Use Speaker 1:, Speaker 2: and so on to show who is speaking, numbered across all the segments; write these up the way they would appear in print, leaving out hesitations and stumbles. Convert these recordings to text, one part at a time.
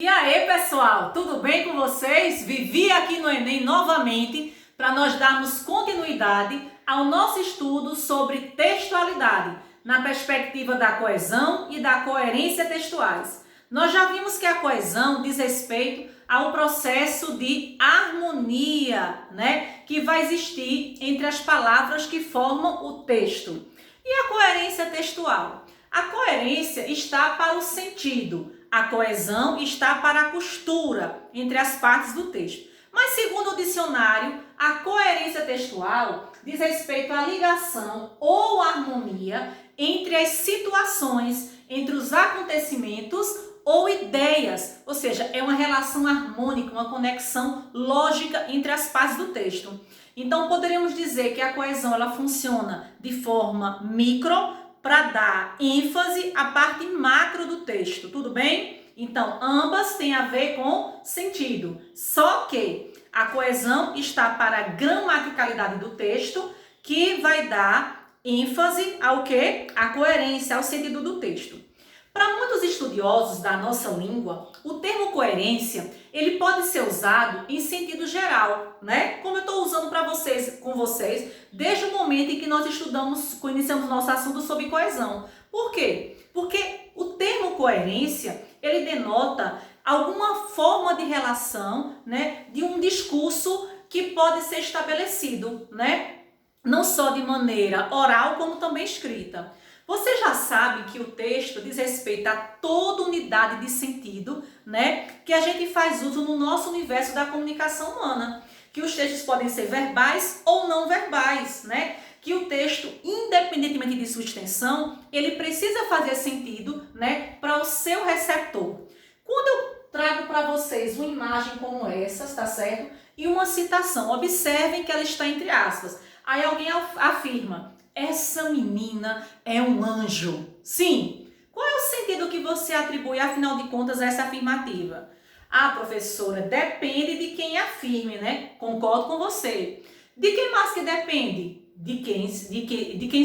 Speaker 1: E aí, pessoal, tudo bem com vocês? Vivi aqui no Enem novamente para nós darmos continuidade ao nosso estudo sobre textualidade, na perspectiva da coesão e da coerência textuais. Nós já vimos que a coesão diz respeito ao processo de harmonia, que vai existir entre as palavras que formam o texto. E a coerência textual? A coerência está para o sentido. A coesão está para a costura entre as partes do texto. Mas, segundo o dicionário, a coerência textual diz respeito à ligação ou harmonia entre as situações, entre os acontecimentos ou ideias. Ou seja, é uma relação harmônica, uma conexão lógica entre as partes do texto. Então, poderíamos dizer que a coesão ela funciona de forma micro, para dar ênfase à parte macro do texto, tudo bem? Então, ambas têm a ver com sentido, só que a coesão está para a gramaticalidade do texto, que vai dar ênfase ao quê? À coerência, ao sentido do texto. Para muitos estudiosos da nossa língua, o termo coerência, ele pode ser usado em sentido geral, Como eu estou usando com vocês, desde o momento em que nós iniciamos nosso assunto sobre coesão. Por quê? Porque o termo coerência, ele denota alguma forma de relação, de um discurso que pode ser estabelecido, Não só de maneira oral, como também escrita. Você já sabe que o texto diz respeito a toda unidade de sentido, que a gente faz uso no nosso universo da comunicação humana. Que os textos podem ser verbais ou não verbais, Que o texto, independentemente de sua extensão, ele precisa fazer sentido, para o seu receptor. Quando eu trago para vocês uma imagem como essa, tá certo? E uma citação, observem que ela está entre aspas. Aí alguém afirma: essa menina é um anjo. Sim. Qual é o sentido que você atribui, afinal de contas, a essa afirmativa? Ah, professora, depende de quem afirme, Concordo com você. De quem mais que depende? De quem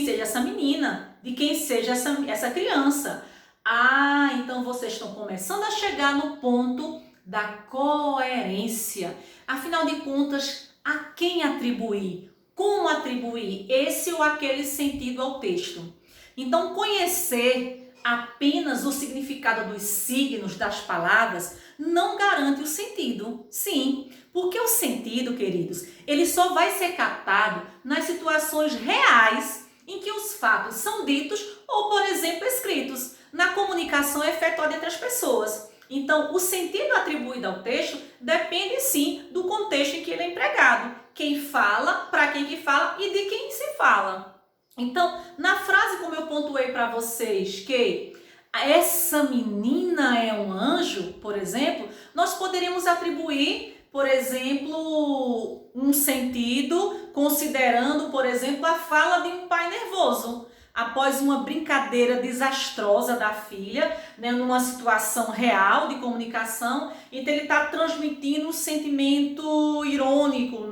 Speaker 1: seja essa menina, de quem seja essa criança. Ah, então vocês estão começando a chegar no ponto da coerência. Afinal de contas, a quem atribuir? Como atribuir esse ou aquele sentido ao texto? Então, conhecer apenas o significado dos signos das palavras não garante o sentido. Sim, porque o sentido, queridos, ele só vai ser captado nas situações reais em que os fatos são ditos ou, por exemplo, escritos, na comunicação efetuada entre as pessoas. Então, o sentido atribuído ao texto depende, sim, do contexto em que ele é empregado. Quem fala, para quem que fala e de quem se fala. Então, na frase como eu pontuei para vocês que essa menina é um anjo, por exemplo, nós poderíamos atribuir, por exemplo, um sentido considerando, por exemplo, a fala de um pai nervoso. Após uma brincadeira desastrosa da filha, numa situação real de comunicação, então ele está transmitindo um sentimento irônico,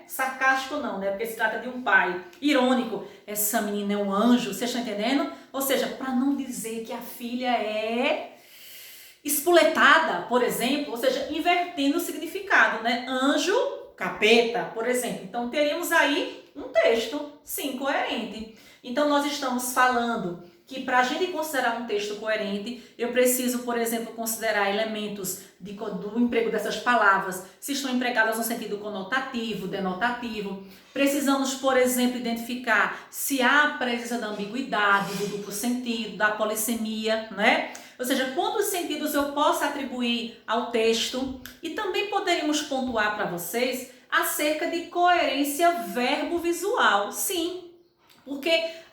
Speaker 1: sarcástico não, porque se trata de um pai irônico. Essa menina é um anjo, vocês estão entendendo? Ou seja, para não dizer que a filha é espoletada, por exemplo, ou seja, invertendo o significado, Anjo, capeta, por exemplo. Então teríamos aí um texto, sim, coerente. Então, nós estamos falando que para a gente considerar um texto coerente, eu preciso, por exemplo, considerar elementos do emprego dessas palavras, se estão empregadas no sentido conotativo, denotativo. Precisamos, por exemplo, identificar se há a presença da ambiguidade, do duplo sentido, da polissemia, Ou seja, quantos sentidos eu posso atribuir ao texto. E também poderíamos pontuar para vocês acerca de coerência verbo-visual. Sim. Porque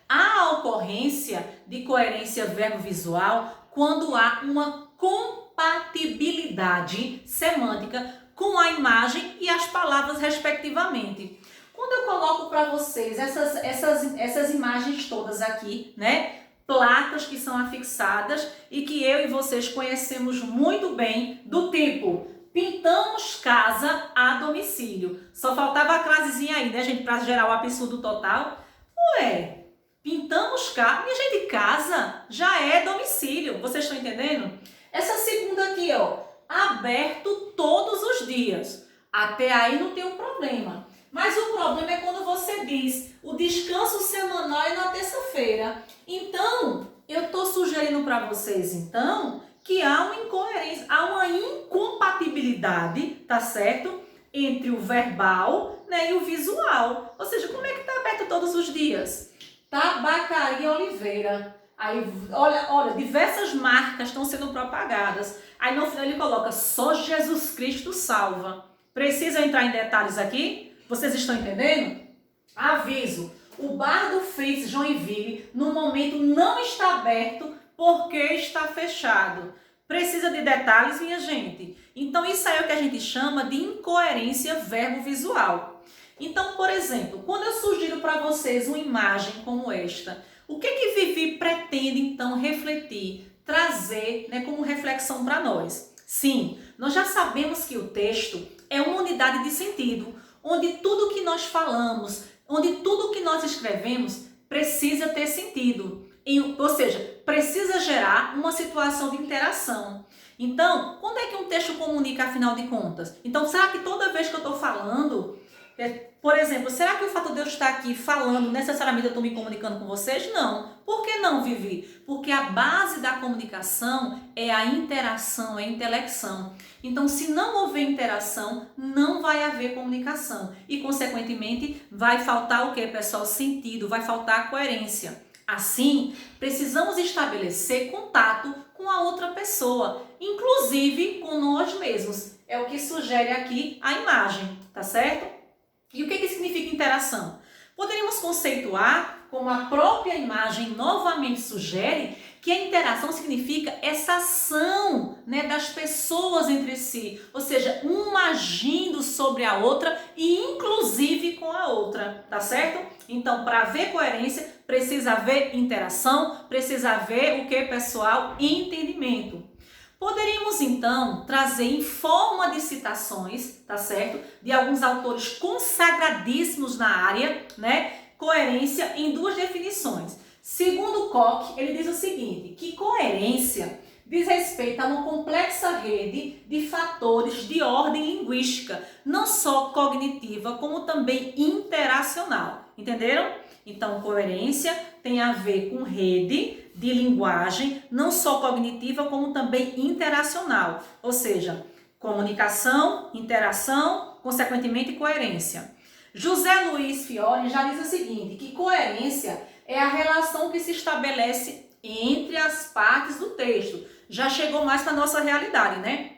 Speaker 1: há a ocorrência de coerência verbo-visual quando há uma compatibilidade semântica com a imagem e as palavras respectivamente. Quando eu coloco para vocês essas imagens todas aqui, placas que são afixadas e que eu e vocês conhecemos muito bem, do tipo: pintamos casa a domicílio. Só faltava a frasezinha aí, gente, para gerar o absurdo total. Ué, pintamos casa, minha gente, casa já é domicílio, vocês estão entendendo? Essa segunda aqui, ó, a aberto todos os dias. Até aí não tem um problema. Mas o problema é quando você diz o descanso semanal é na terça-feira. Então, eu estou sugerindo para vocês, então, que há uma incoerência, há uma incompatibilidade, tá certo? Entre o verbal, né, e o visual. Ou seja, como é que está aberto todos os dias? Tabacaria Oliveira. Aí, olha, diversas marcas estão sendo propagadas. Aí no final ele coloca, só Jesus Cristo salva. Precisa entrar em detalhes aqui? Vocês estão entendendo? Aviso, o bar do Fritz Joinville, no momento, não está aberto porque está fechado. Precisa de detalhes, minha gente? Então, isso aí é o que a gente chama de incoerência verbo-visual. Então, por exemplo, quando eu sugiro para vocês uma imagem como esta, o que Vivi pretende, então, refletir, trazer, né, como reflexão para nós? Sim, nós já sabemos que o texto é uma unidade de sentido, onde tudo que nós falamos, onde tudo que nós escrevemos precisa ter sentido. Ou seja, precisa gerar uma situação de interação. Então, quando é que um texto comunica, afinal de contas? Então, será que toda vez que eu estou falando, por exemplo, será que o fato de eu estar aqui falando, necessariamente eu estou me comunicando com vocês? Não. Por que não, Vivi? Porque a base da comunicação é a interação, é a intelecção. Então, se não houver interação, não vai haver comunicação. E, consequentemente, vai faltar o quê, pessoal? Sentido, vai faltar coerência. Assim, precisamos estabelecer contato com a outra pessoa, inclusive com nós mesmos. É o que sugere aqui a imagem, tá certo? E o que significa interação? Poderíamos conceituar, como a própria imagem novamente sugere, que a interação significa essa ação, né, das pessoas entre si, ou seja, uma agindo sobre a outra e inclusive com a outra, tá certo? Então, para haver coerência, precisa haver interação, precisa haver o que, pessoal? Entendimento. Poderíamos, então, trazer em forma de citações, tá certo? De alguns autores consagradíssimos na área, né? Coerência em duas definições. Segundo Koch, ele diz o seguinte, que coerência diz respeito a uma complexa rede de fatores de ordem linguística, não só cognitiva, como também interacional. Entenderam? Então, coerência tem a ver com rede de linguagem, não só cognitiva, como também interacional. Ou seja, comunicação, interação, consequentemente coerência. José Luiz Fiore já diz o seguinte, que coerência é a relação que se estabelece entre as partes do texto. Já chegou mais para a nossa realidade, né?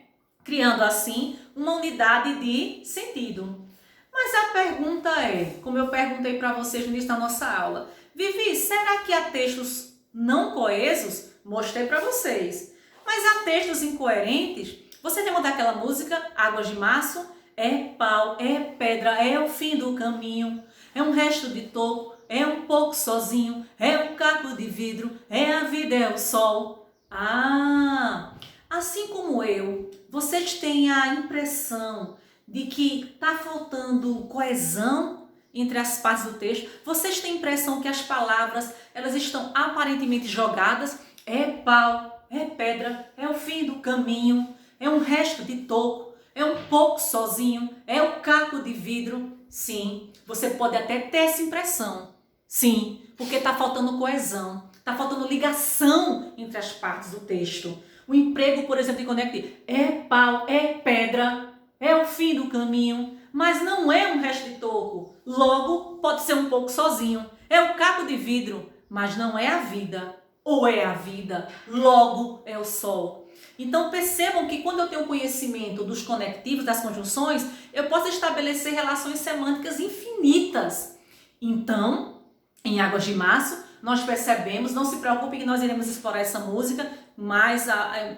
Speaker 1: Criando assim uma unidade de sentido. Mas a pergunta é, como eu perguntei para vocês no início da nossa aula, Vivi, será que há textos não coesos? Mostrei para vocês. Mas há textos incoerentes? Você lembra daquela música, Águas de Março? É pau, é pedra, é o fim do caminho, é um resto de toco, é um pouco sozinho, é um caco de vidro, é a vida, é o sol. Ah, assim como eu, vocês têm a impressão de que está faltando coesão entre as partes do texto? Vocês têm a impressão que as palavras elas estão aparentemente jogadas? É pau, é pedra, é o fim do caminho, é um resto de toco, é um pouco sozinho, é o caco de vidro. Sim, você pode até ter essa impressão. Sim, porque está faltando coesão, está faltando ligação entre as partes do texto. O emprego, por exemplo, de conectar é pau, é pedra, é o fim do caminho, mas não é um resto de toco. Logo, pode ser um pouco sozinho. É o caco de vidro, mas não é a vida. Ou é a vida, logo é o sol. Então percebam que quando eu tenho conhecimento dos conectivos, das conjunções, eu posso estabelecer relações semânticas infinitas. Então, em Águas de Março, nós percebemos, não se preocupe que nós iremos explorar essa música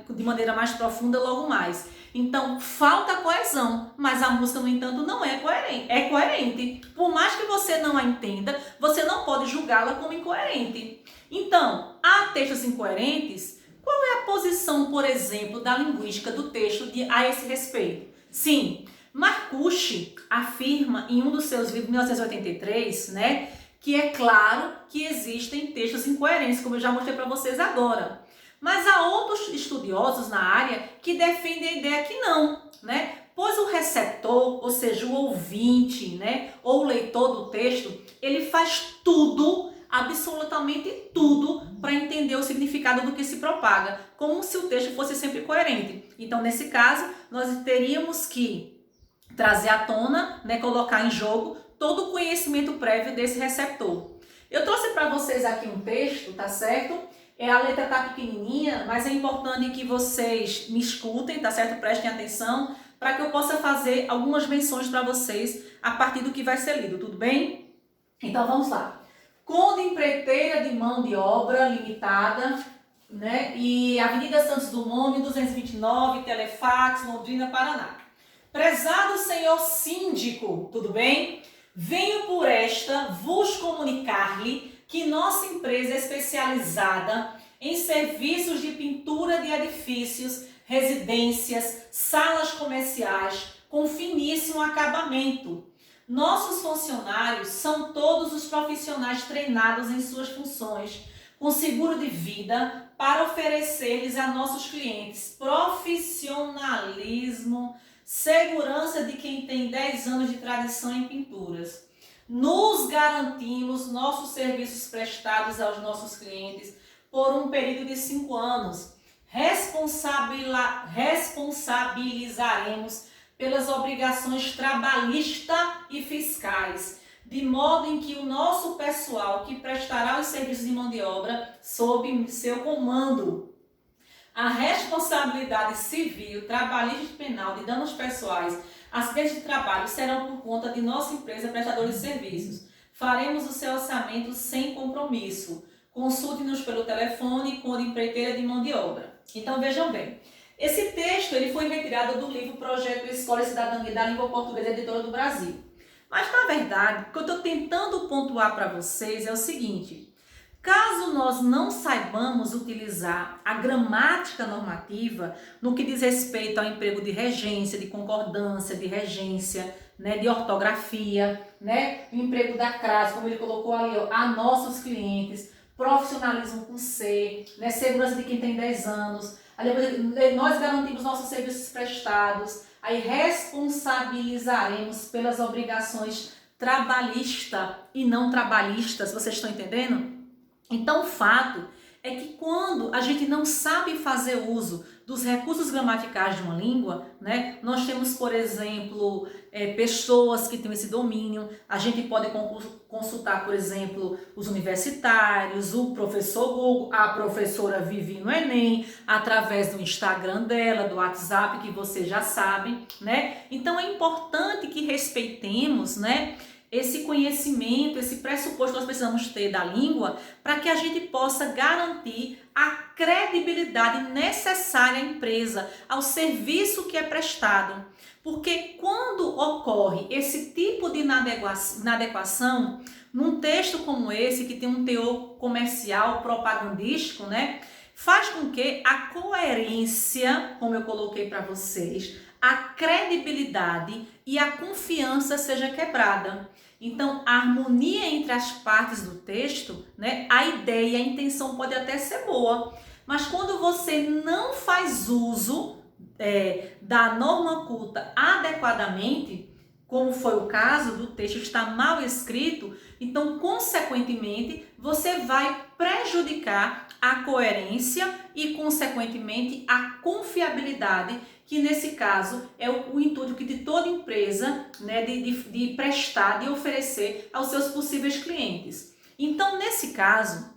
Speaker 1: de maneira mais profunda logo mais. Então, falta coesão, mas a música, no entanto, não é coerente. É coerente. Por mais que você não a entenda, você não pode julgá-la como incoerente. Então, há textos incoerentes? Qual é a posição, por exemplo, da linguística do texto a esse respeito? Sim, Marcuse afirma em um dos seus livros, 1983, né, que é claro que existem textos incoerentes, como eu já mostrei para vocês agora. Mas há outros estudiosos na área que defendem a ideia que não, né? Pois o receptor, ou seja, o ouvinte, né, ou o leitor do texto, ele faz tudo, absolutamente tudo, para entender o significado do que se propaga, como se o texto fosse sempre coerente. Então, nesse caso, nós teríamos que trazer à tona, né, colocar em jogo todo o conhecimento prévio desse receptor. Eu trouxe para vocês aqui um texto, tá certo? A letra tá pequenininha, mas é importante que vocês me escutem, tá certo? Prestem atenção, para que eu possa fazer algumas menções para vocês a partir do que vai ser lido, tudo bem? Então vamos lá. Conde Empreiteira de Mão de Obra Limitada, né? E Avenida Santos Dumont, 229, Telefax, Londrina, Paraná. Prezado senhor síndico, tudo bem? Venho por esta vos comunicar-lhe que nossa empresa é especializada em serviços de pintura de edifícios, residências, salas comerciais com finíssimo acabamento. Nossos funcionários são todos os profissionais treinados em suas funções, com seguro de vida, para oferecer-lhes a nossos clientes profissionalismo, segurança de quem tem 10 anos de tradição em pinturas. Nos garantimos nossos serviços prestados aos nossos clientes por um período de 5 anos. Responsabilizaremos pelas obrigações trabalhistas e fiscais, de modo em que o nosso pessoal que prestará os serviços de mão de obra sob seu comando. A responsabilidade civil, trabalhista e penal de danos pessoais, acidentes de trabalho serão por conta de nossa empresa prestadora de serviços. Faremos o seu orçamento sem compromisso. Consulte-nos pelo telefone Conde Empreiteira de Mão de Obra. Então vejam bem, esse texto ele foi retirado do livro Projeto Escola e Cidadania da Língua Portuguesa, Editora do Brasil. Mas na verdade, o que eu estou tentando pontuar para vocês é o seguinte: caso nós não saibamos utilizar a gramática normativa no que diz respeito ao emprego de regência, de concordância, de regência, né, de ortografia, né, o emprego da crase, como ele colocou ali, ó, a nossos clientes, profissionalismo com C, né, segurança de quem tem 10 anos, aí nós garantimos nossos serviços prestados, aí responsabilizaremos pelas obrigações trabalhistas e não trabalhistas, vocês estão entendendo? Então, o fato é que quando a gente não sabe fazer uso dos recursos gramaticais de uma língua, né, nós temos, por exemplo, pessoas que têm esse domínio. A gente pode consultar, por exemplo, os universitários, o professor Google, a professora Vivi no Enem, através do Instagram dela, do WhatsApp, que vocês já sabem, né? Então, é importante que respeitemos, né, esse conhecimento, esse pressuposto que nós precisamos ter da língua para que a gente possa garantir a credibilidade necessária à empresa, ao serviço que é prestado. Porque quando ocorre esse tipo de inadequação, num texto como esse, que tem um teor comercial, propagandístico, né, faz com que a coerência, como eu coloquei para vocês, a credibilidade e a confiança seja quebrada. Então, a harmonia entre as partes do texto, né, a ideia, a intenção pode até ser boa, mas quando você não faz uso da norma culta adequadamente, como foi o caso do texto estar mal escrito, então, consequentemente, você vai prejudicar a coerência e, consequentemente, a confiabilidade, que nesse caso é o intuito que de toda empresa, né, de prestar, de oferecer aos seus possíveis clientes. Então, nesse caso,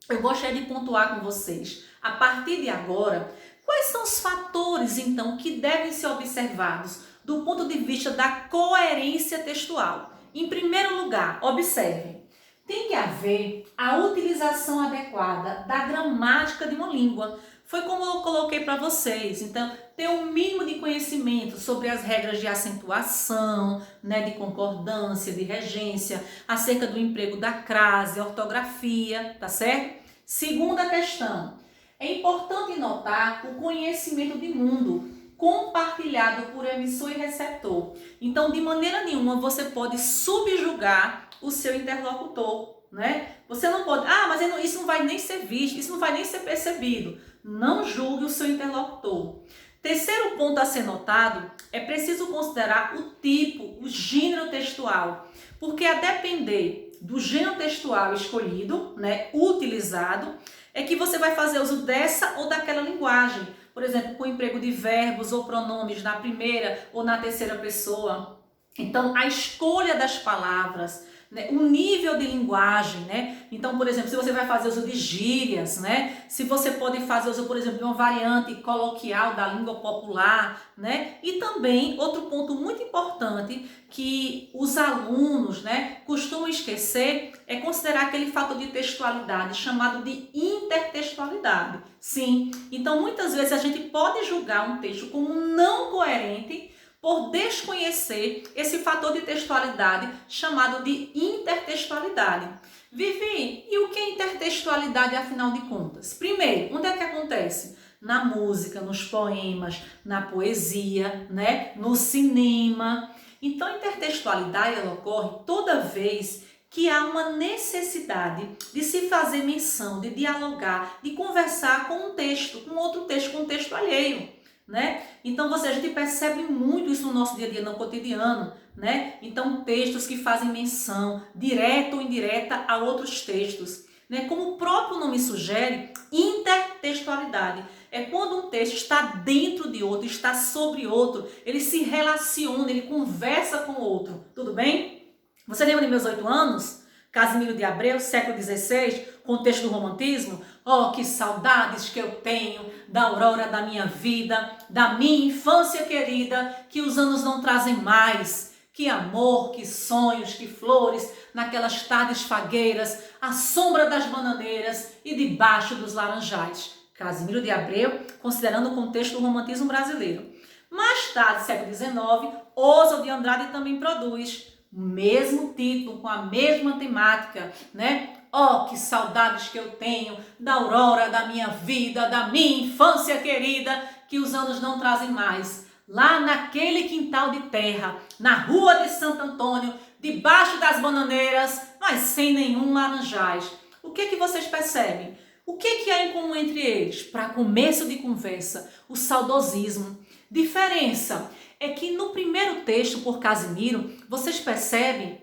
Speaker 1: eu gostaria de pontuar com vocês, a partir de agora, quais são os fatores, então, que devem ser observados do ponto de vista da coerência textual. Em primeiro lugar, observem, tem que haver a utilização adequada da gramática de uma língua. Foi como eu coloquei para vocês. Então, ter um mínimo de conhecimento sobre as regras de acentuação, né, de concordância, de regência, acerca do emprego da crase, ortografia, tá certo? Segunda questão, é importante notar o conhecimento de mundo compartilhado por emissor e receptor. Então, de maneira nenhuma, você pode subjugar o seu interlocutor, né? Você não pode, mas isso não vai nem ser visto, isso não vai nem ser percebido. Não julgue o seu interlocutor. Terceiro ponto a ser notado, é preciso considerar o tipo, o gênero textual, porque a depender do gênero textual escolhido, né, utilizado, é que você vai fazer uso dessa ou daquela linguagem. Por exemplo, com o emprego de verbos ou pronomes na primeira ou na terceira pessoa. Então, a escolha das palavras, né, o nível de linguagem, né? Então, por exemplo, se você vai fazer uso de gírias, né? Se você pode fazer uso, por exemplo, de uma variante coloquial da língua popular, né? E também, outro ponto muito importante que os alunos, né, costumam esquecer é considerar aquele fator de textualidade chamado de intertextualidade. Sim, então muitas vezes a gente pode julgar um texto como não coerente por desconhecer esse fator de textualidade chamado de intertextualidade. Vivi, e o que é intertextualidade afinal de contas? Primeiro, onde é que acontece? Na música, nos poemas, na poesia, né? No cinema. Então, a intertextualidade ela ocorre toda vez que há uma necessidade de se fazer menção, de dialogar, de conversar com um texto, com outro texto, com um texto alheio. Né? Então, a gente percebe muito isso no nosso dia a dia, no cotidiano, né? Então, textos que fazem menção, direta ou indireta, a outros textos, né? Como o próprio nome sugere, intertextualidade é quando um texto está dentro de outro, está sobre outro, ele se relaciona, ele conversa com o outro, tudo bem? Você lembra de Meus 8 Anos? Casimiro de Abreu, século XVI, contexto do romantismo? Oh, que saudades que eu tenho da aurora da minha vida, da minha infância querida, que os anos não trazem mais. Que amor, que sonhos, que flores, naquelas tardes fagueiras, à sombra das bananeiras e debaixo dos laranjais. Casimiro de Abreu, considerando o contexto do romantismo brasileiro. Mais tarde, século XIX, Oswald de Andrade também produz o mesmo título, com a mesma temática, né? Oh, que saudades que eu tenho da aurora da minha vida, da minha infância querida, que os anos não trazem mais. Lá naquele quintal de terra, na rua de Santo Antônio, debaixo das bananeiras, mas sem nenhum laranjais. O que vocês percebem? O que há em comum entre eles? Para começo de conversa, o saudosismo. Diferença é que no primeiro texto, por Casimiro, vocês percebem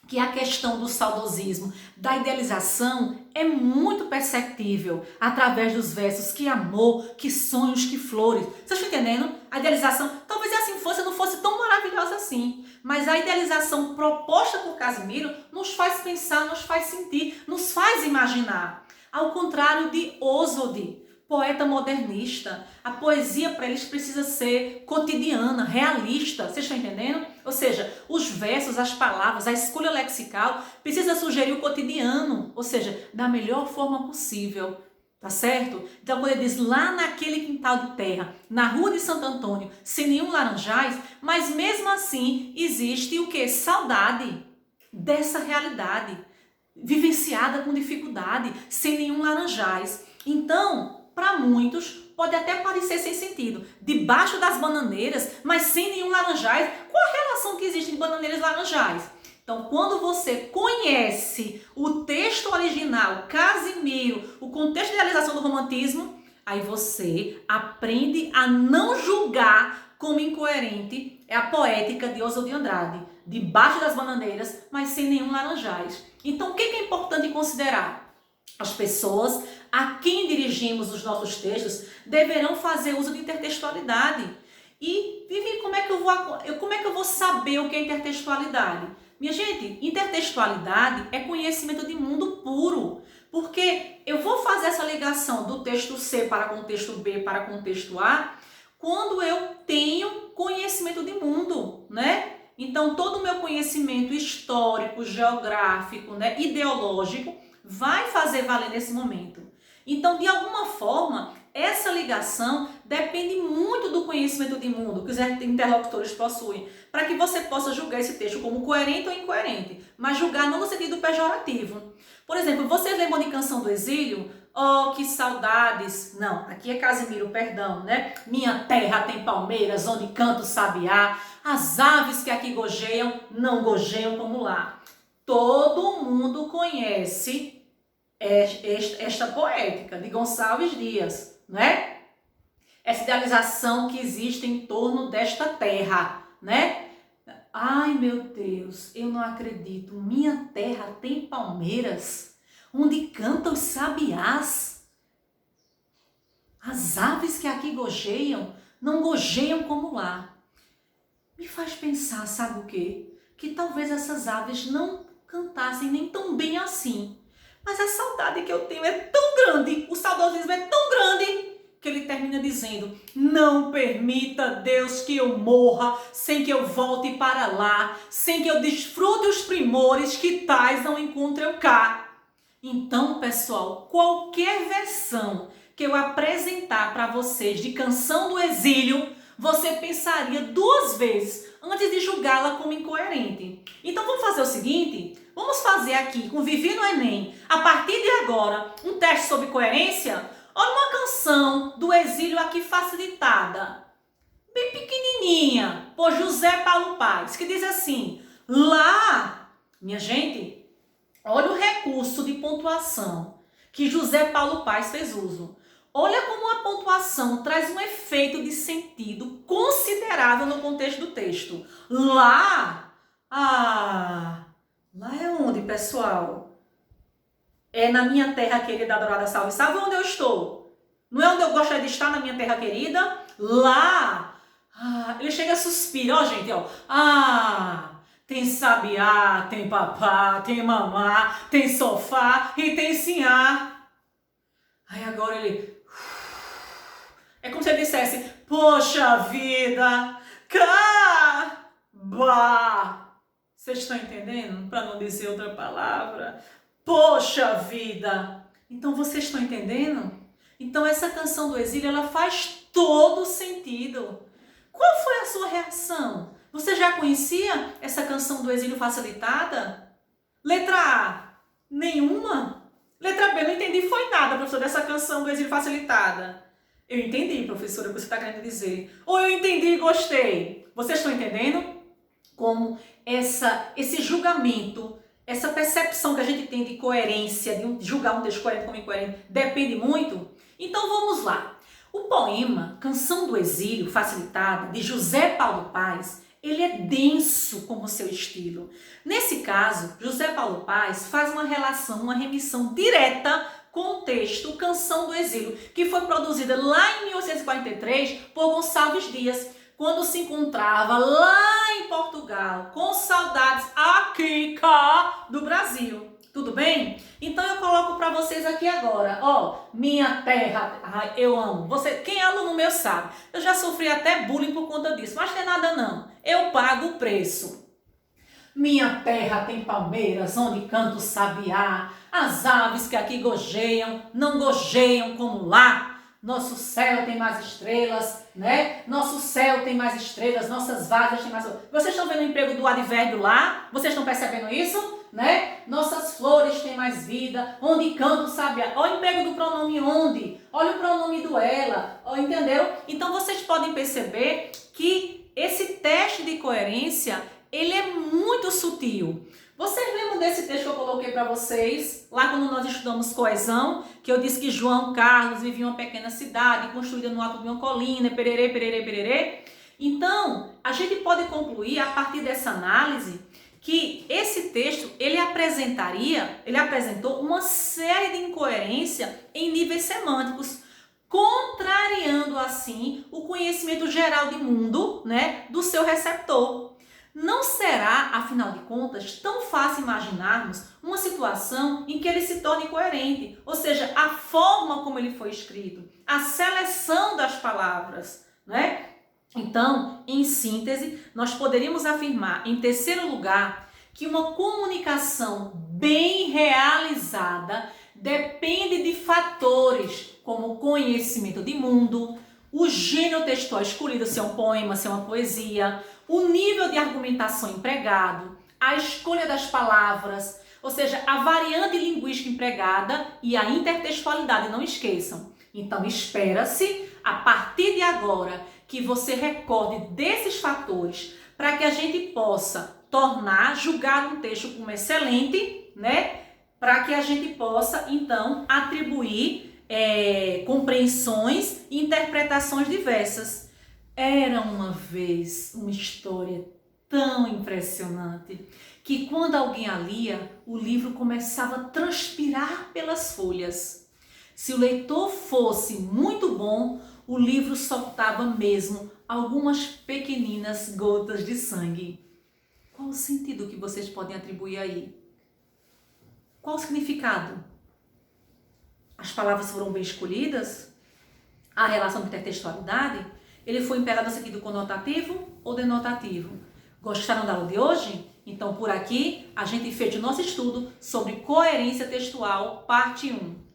Speaker 1: que a questão do saudosismo, da idealização, é muito perceptível através dos versos que amor, que sonhos, que flores. Vocês estão entendendo? A idealização, talvez essa infância não fosse tão maravilhosa assim, mas a idealização proposta por Casimiro nos faz pensar, nos faz sentir, nos faz imaginar. Ao contrário de Oswald, poeta modernista, a poesia para eles precisa ser cotidiana, realista, vocês estão entendendo? Ou seja, os versos, as palavras, a escolha lexical precisa sugerir o cotidiano, ou seja, da melhor forma possível, tá certo? Então quando ele diz lá naquele quintal de terra, na rua de Santo Antônio, sem nenhum laranjais, mas mesmo assim existe o que? Saudade dessa realidade, vivenciada com dificuldade, sem nenhum laranjais. Então, para muitos, pode até parecer sem sentido. Debaixo das bananeiras, mas sem nenhum laranjais. Qual a relação que existe entre bananeiras e laranjais? Então, quando você conhece o texto original, Casimiro, o contexto de realização do romantismo, aí você aprende a não julgar como incoerente a poética de Oswald de Andrade. Debaixo das bananeiras, mas sem nenhum laranjais. Então, o que é importante considerar? As pessoas a quem dirigimos os nossos textos deverão fazer uso de intertextualidade. E, Vivi, como é que eu vou saber o que é intertextualidade? Minha gente, intertextualidade é conhecimento de mundo puro. Porque eu vou fazer essa ligação do texto C para contexto B para contexto A quando eu tenho conhecimento de mundo, né? Então, todo o meu conhecimento histórico, geográfico, né, ideológico, vai fazer valer nesse momento. Então, de alguma forma, essa ligação depende muito do conhecimento de mundo que os interlocutores possuem, para que você possa julgar esse texto como coerente ou incoerente, mas julgar não no sentido pejorativo. Por exemplo, vocês lembram de Canção do Exílio? Oh, que saudades! Não, aqui é Casimiro, perdão, né? Minha terra tem palmeiras, onde canta o sabiá, as aves que aqui gojeiam, não gojeiam como lá. Todo mundo conhece esta poética de Gonçalves Dias, né? Essa idealização que existe em torno desta terra, né? Ai, meu Deus, eu não acredito. Minha terra tem palmeiras, onde cantam os sabiás. As aves que aqui gojeiam, não gojeiam como lá. Me faz pensar, sabe o quê? Que talvez essas aves não cantassem nem tão bem assim. Mas a saudade que eu tenho é tão grande, o saudosismo é tão grande, que ele termina dizendo: não permita, Deus, que eu morra sem que eu volte para lá, sem que eu desfrute os primores que tais não encontre eu cá. Então, pessoal, qualquer versão que eu apresentar para vocês de Canção do Exílio, você pensaria duas vezes antes de julgá-la como incoerente. Então vamos fazer o seguinte, vamos fazer aqui com Vivi no Enem, a partir de agora, um teste sobre coerência. Olha uma canção do Exílio aqui facilitada, bem pequenininha, por José Paulo Paes, que diz assim: lá, minha gente, olha o recurso de pontuação que José Paulo Paes fez uso. Olha como a pontuação traz um efeito de sentido considerável no contexto do texto. Lá, lá é onde, pessoal? É na minha terra querida, adorada, salve. Sabe onde eu estou? Não é onde eu gostaria de estar, na minha terra querida? Lá. Ele chega a suspirar, ó, gente, ó. Tem sabiá, tem papá, tem mamá, tem sofá e tem sinhá. Aí agora ele... É como se ele dissesse: poxa vida, cabá. Vocês estão entendendo? Para não dizer outra palavra. Poxa vida. Então vocês estão entendendo? Então essa Canção do Exílio, ela faz todo sentido. Qual foi a sua reação? Você já conhecia essa Canção do Exílio facilitada? Letra A, nenhuma. Letra B, não entendi foi nada, professor, dessa Canção do Exílio facilitada. Eu entendi, professora, o que você está querendo dizer. Ou eu entendi e gostei. Vocês estão entendendo como esse julgamento, essa percepção que a gente tem de coerência, de julgar um texto coerente como incoerente, depende muito? Então vamos lá. O poema Canção do Exílio facilitada, de José Paulo Paes, ele é denso como seu estilo. Nesse caso, José Paulo Paes faz uma relação, uma remissão direta com o texto Canção do Exílio, que foi produzida lá em 1843 por Gonçalves Dias, quando se encontrava lá em Portugal, com saudades aqui cá do Brasil. Tudo bem? Então eu coloco para vocês aqui agora, ó, minha terra, eu amo. Quem é aluno meu sabe, eu já sofri até bullying por conta disso, mas não é nada não, eu pago o preço. Minha terra tem palmeiras, onde canta o sabiá, as aves que aqui gojeiam, não gojeiam como lá. Nosso céu tem mais estrelas, né? Nosso céu tem mais estrelas, nossas várzeas têm mais... Vocês estão vendo o emprego do advérbio lá? Vocês estão percebendo isso? Né? Nossas flores têm mais vida, onde canta o sabiá. Olha o emprego do pronome onde, olha o pronome do ela, entendeu? Então vocês podem perceber que esse teste de coerência, ele é muito sutil. Vocês lembram desse texto que eu coloquei para vocês, lá quando nós estudamos coesão, que eu disse que João Carlos vivia em uma pequena cidade, construída no alto de uma colina, pererê, pererê, pererê? Então, a gente pode concluir, a partir dessa análise, que esse texto, ele apresentou uma série de incoerência em níveis semânticos, contrariando assim o conhecimento geral de mundo, né, do seu receptor. Não será, afinal de contas, tão fácil imaginarmos uma situação em que ele se torne coerente, ou seja, a forma como ele foi escrito, a seleção das palavras, né? Então, em síntese, nós poderíamos afirmar, em terceiro lugar, que uma comunicação bem realizada depende de fatores como o conhecimento de mundo, o gênero textual escolhido, se é um poema, se é uma poesia, o nível de argumentação empregado, a escolha das palavras, ou seja, a variante linguística empregada e a intertextualidade, não esqueçam. Então, espera-se, a partir de agora, que você recorde desses fatores para que a gente possa julgar um texto como excelente, né? Para que a gente possa, então, atribuir compreensões e interpretações diversas. Era uma vez uma história tão impressionante que quando alguém a lia, o livro começava a transpirar pelas folhas. Se o leitor fosse muito bom, o livro soltava mesmo algumas pequeninas gotas de sangue. Qual o sentido que vocês podem atribuir aí? Qual o significado? As palavras foram bem escolhidas? A relação de intertextualidade? Ele foi imperado no sentido conotativo ou denotativo? Gostaram da aula de hoje? Então, por aqui, a gente fez o nosso estudo sobre coerência textual, parte 1.